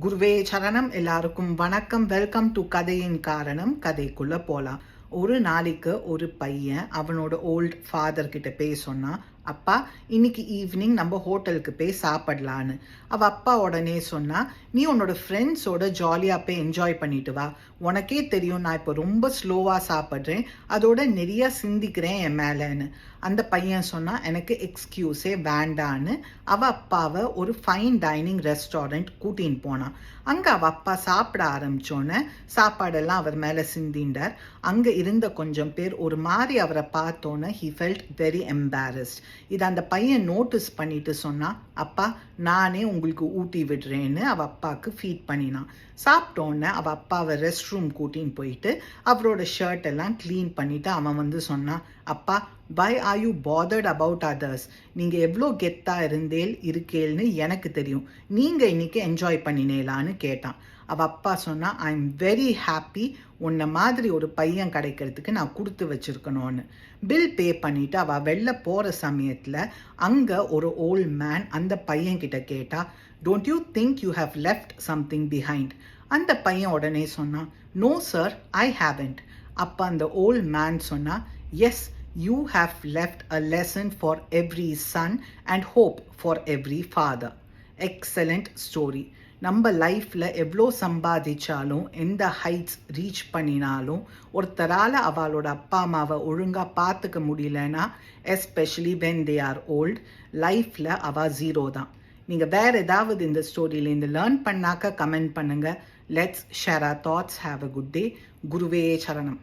குருவே சரணம். எல்லாருக்கும் வணக்கம். வெல்கம் டு கதையின் காரணம். கதைக்குள்ள போலாம். ஒரு நாளைக்கு ஒரு பையன் அவனோட ஓல்ட் ஃபாதர் கிட்ட போய் சொன்னான், அப்பா இன்னைக்கு ஈவினிங் நம்ம ஹோட்டலுக்கு போய் சாப்பிடலான்னு. அப்பா உடனே சொன்னா, நீ உன்னோட ஃப்ரெண்ட்ஸோட ஜாலியாக போய் என்ஜாய் பண்ணிட்டு வா. உனக்கே தெரியும் நான் இப்போ ரொம்ப ஸ்லோவாக சாப்பிட்றேன், அதோட நிறைய சிந்திக்கிறேன் என் மேலேன்னு. அந்த பையன் சொன்னா, எனக்கு எக்ஸ்கியூஸே வேண்டான்னு அப்பாவை ஒரு ஃபைன் டைனிங் ரெஸ்டாரண்ட் கூட்டின்னு போனான். அங்கே அப்பா சாப்பிட ஆரம்பிச்சோன்னே சாப்பாடெல்லாம் அவர் மேலே சிந்திண்டார். அங்கே இருந்த கொஞ்சம் பேர் ஒரு மாதிரி அவரை பார்த்தோன்னே ஹி ஃபெல்ட் வெரி எம்பாரஸ்ட். இதை அந்த பையன் நோட்டீஸ் பண்ணிட்டு சொன்னா, அப்பா நானே உங்களுக்கு ஊட்டி விடுறேன்னு அப்பாவுக்கு ஃபீட் பண்ணினான். சாப்பிட்டோன்னே அப்பாவை ரெஸ்ட் ரூம் கூட்டின்னு போயிட்டு அவரோட ஷர்ட் எல்லாம் க்ளீன் பண்ணிட்டு அவன் சொன்னான், அப்பா why are you bothered about others? நீங்கள் எவ்வளோ கெத்தாக இருக்கேல்னு எனக்கு தெரியும், நீங்கள் இன்னைக்கு என்ஜாய் பண்ணினேலான்னு கேட்டான். அப்பா சொன்னா, ஐ எம் வெரி ஹாப்பி, உன்ன மாதிரி ஒரு பையன் கிடைக்கிறதுக்கு நான் கொடுத்து வச்சிருக்கணும்னு. பில் பே பண்ணிட்டு வெளில போகிற சமயத்தில் அங்கே ஒரு ஓல்ட் மேன் அந்த பையன் கிட்ட கேட்டா, don't you think you have left something behind? அந்த பையன் உடனே சொன்னான், நோ சார், ஐ ஹேவன்ட். அப்போ அந்த ஓல்ட் மேன் சொன்னா, S, you have left a lesson for every son and hope for every father. Excellent story. நம்ம லைஃப்பில் எவ்வளோ சம்பாதிச்சாலும் எந்த ஹைட்ஸ் ரீச் பண்ணினாலும் ஒருத்தரால் அவளோட அப்பா அம்மாவை ஒழுங்காக பார்த்துக்க முடியலன்னா, especially when they are old, லைஃப்பில் அவள் ஜீரோ தான். நீங்கள் வேறு ஏதாவது இந்த ஸ்டோரியிலேருந்து லேர்ன் பண்ணாக்க கமெண்ட் பண்ணுங்கள். Let's share our thoughts. Have a good day. குருவே சரணம்.